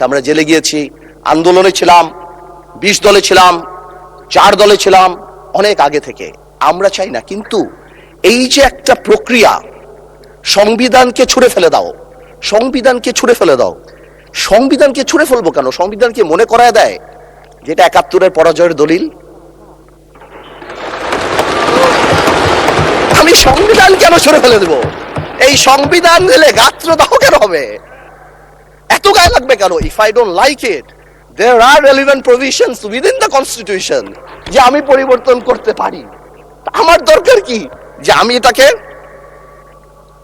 গেছে, আমরা জেলে গিয়েছি, আন্দোলনে ছিলাম, 20 দলে ছিলাম, 4 দলে ছিলাম, অনেক আগে থেকে। আমরা চাই না, কিন্তু এই যে একটা প্রক্রিয়া, সংবিধানকে ছুঁড়ে ফেলে দাও, সংবিধানকে ছুঁড়ে ফেলে দাও। সংবিধানকে ছুঁড়ে ফেলবো কেন? সংবিধানকে মনে করায় দেয় যেটা 71-এর পরাজয়ের দলিল। আমি সংবিধান কেন ছুঁড়ে ফেলে দেবো? এই সংবিধান দিলে গাত্রদাহ কেন হবে? এত গায়ে লাগবে কেন? If I don't like it, there are relevant provisions within the constitution যে আমি পরিবর্তন করতে পারি। আমার দরকার কি যে আমি এটাকে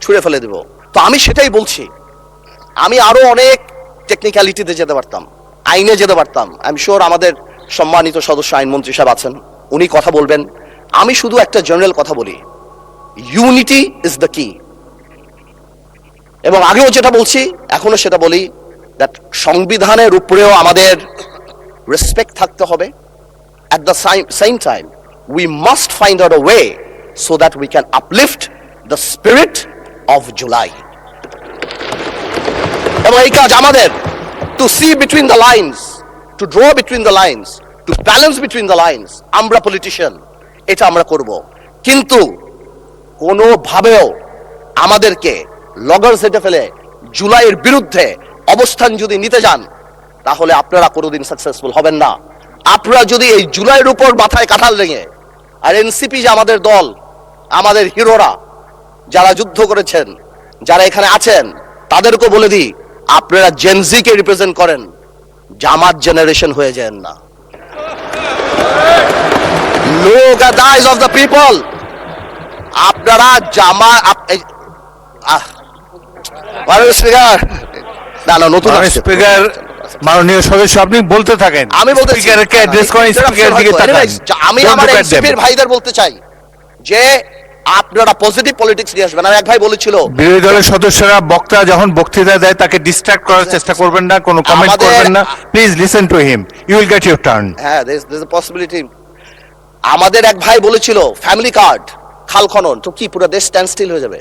ছুঁড়ে ফেলে দেব? তো আমি সেটাই বলছি। আমি আরো অনেক টেকনিক্যালিটিতে যেতে পারতাম, আইনে যেতে পারতাম। আই এম শিওর আমাদের সম্মানিত সদস্য আইনমন্ত্রী সাহেব আছেন, উনি কথা বলবেন। আমি শুধু একটা জেনারেল কথা বলি, ইউনিটি ইজ দ্য কি। এবং আগেও যেটা বলছি, এখনো সেটা বলি, দ্যাট সংবিধানের উপরেও আমাদের রেসপেক্ট থাকতে হবে। At the same time, we must find out a way so that we can uplift the spirit of July. এবং এই কাজ আমাদের, to see between the lines, to draw between the lines, to balance between the lines. আমরা politician, এটা আমরা করব, কিন্তু কোনোভাবেও আমাদেরকে লগর সেটে ফেলে জুলাইয়ের বিরুদ্ধে অবস্থান যদি নিতে যান, তাহলে আপনারা কোনোদিন সাকসেসফুল হবেন না। আপনারা যদি এই জুলাইয়ের উপর মাথায় কাঁঠাল লেগে, আর এনসিপি যে আমাদের দল, আমাদের হিরোরা যারা যুদ্ধ করেছেন, যারা এখানে আছেন, তাদেরকে বলে দিই, আপনারা জেনজিকে রিপ্রেজেন্ট করেন, জামাত জেনারেশন হয়ে যান না। Look at the eyes of the people. আপনারা স্পিকার, না না, নতুন স্পিকার, মাননীয় সদস্য আপনি বলতে থাকেন। আমি বলতে স্পিকারকে অ্যাড্রেস করেন, স্পিকারের দিকে তাকান। আমি আমার এনসিপির ভাইদের বলতে চাই যে আপনারা পজিটিভ পলিটিক্স নিয়ে আসবেন। আর এক ভাই বলেছিল, বিরোধী দলের সদস্যরা বক্তা যখন বক্তৃতা দেয় তাকে ডিস্ট্রাক্ট করার চেষ্টা করবেন না, কোনো কমেন্ট করবেন না। Please listen to him, you will get your turn. হ্যাঁ, there is a possibility. আমাদের এক ভাই বলেছিল ফ্যামিলি কার্ড, খাল খনন, তো কি পুরো দেশ স্ট্যান্ড স্টিল হয়ে যাবে?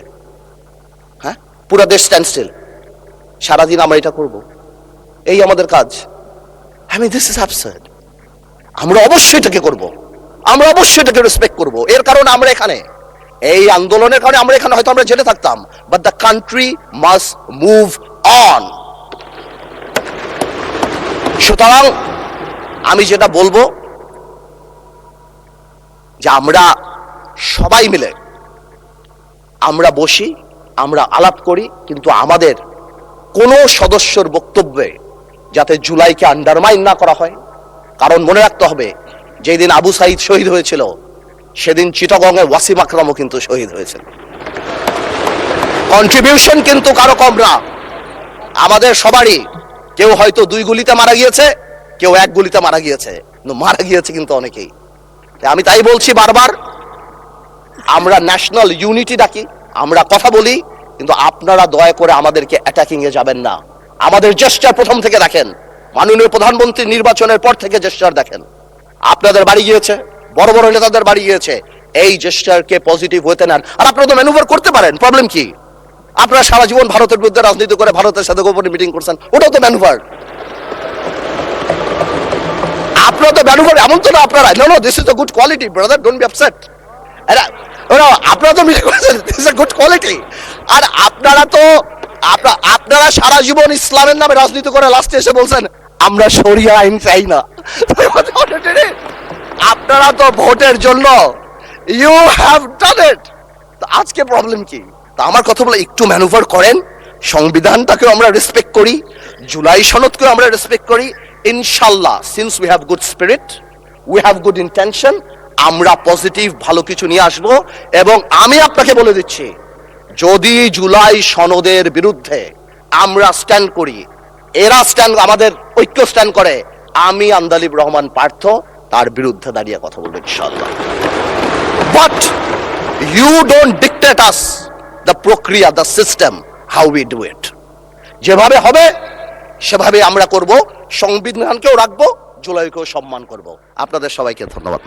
হ্যাঁ, পুরো দেশ স্ট্যান্ড স্টিল, সারাদিন আমরা এটা করব, এই আমাদের কাজ? I mean, this is absurd. আমরা অবশ্যই এটাকে করব, আমরা অবশ্যই এটাকে রেসপেক্ট করব। এর কারণে আমরা এখানে, এই আন্দোলনের কারণে আমরা এখানে, হয়তো আমরা জেলে থাকতাম, but the country must move on. সুতরাং আমি যেটা বলবো, যে আমরা সবাই মিলে আমরা বসি, আমরা আলাপ করি, কিন্তু আমাদের কোন সদস্যর বক্তব্যে যাতে জুলাইকে আন্ডারমাইন না করা হয়। কারণ মনে রাখতে হবে, যেদিন আবু সাইদ শহীদ হয়েছিল, সেদিন চিটাগংয়ে ওয়াসিম আকরামও কিন্তু শহীদ হয়েছিল। কন্ট্রিবিউশন কিন্তু কারো কম না, আমাদের সবারই। কেউ হয়তো 2 গুলিতে মারা গিয়েছে, কেউ 1 গুলিতে মারা গিয়েছে, কিন্তু মারা গিয়েছে কিন্তু অনেকেই। আমি তাই বলছি বারবার, আমরা ন্যাশনাল ইউনিটি ডাকি, আমরা কথা বলি, কিন্তু আপনারা দয়া করে আমাদেরকে অ্যাটাকিং এ যাবেন না। আমাদের জেস্টার প্রথম থেকে দেখেন, মাননীয় প্রধানমন্ত্রী নির্বাচনের পর থেকে জেস্টার দেখেন, আপনাদের বাড়ি গিয়েছে, বড় বড় নেতাদের বাড়ি গিয়েছে, এই জেস্টারকে পজিটিভ হতে নেন। আর আপনারা তো ম্যানুভার করতে পারেন, প্রবলেম কি? আপনারা সারা জীবন ভারতের বিরুদ্ধে রাজনীতি করে ভারতের সাথে গোপনে মিটিং করছেন, ওটাও তো ম্যানুভার। আপনারা তো ম্যানুভার, এমন তো না আপনারা, no this is a good quality brother, don't be upset. আপনারা তো মিটিং করেছেন, this is a good quality. আর আপনারা সারা জীবন ইসলামের নামে রাজনীতি করে লাস্টে এসে বলছেন আমরা শরিয়া আইন চাই না। আপনারা তো ভোটের জন্য, ইউ হ্যাভ ডান ইট। আজকে প্রবলেম কি? তা আমার কথা বলে একটু ম্যানুভার করেন, সংবিধানটাকেও আমরা রেসপেক্ট করি, জুলাই সনদকেও আমরা রেসপেক্ট করি। ইনশাল্লাহ, since we have good spirit, we have good intention, আমরা পজিটিভ ভালো কিছু নিয়ে আসব। এবং আমি আপনাকে বলে দিচ্ছি, যদি জুলাই সনদের বিরুদ্ধে আমরা স্ট্যান্ড করি, এরা স্ট্যান্ড, আমাদের ঐক্য স্ট্যান্ড করে, আমি আন্দালিব রহমান পার্থ তার বিরুদ্ধে দাঁড়িয়ে কথা বলবো ইনশাআল্লাহ। But you don't dictate us the প্রক্রিয়া, the system, how we do it. যেভাবে হবে সেভাবে আমরা করব, সংবিধানকেও রাখবো, জুলাইকেও সম্মান করব। আপনাদের সবাইকে ধন্যবাদ।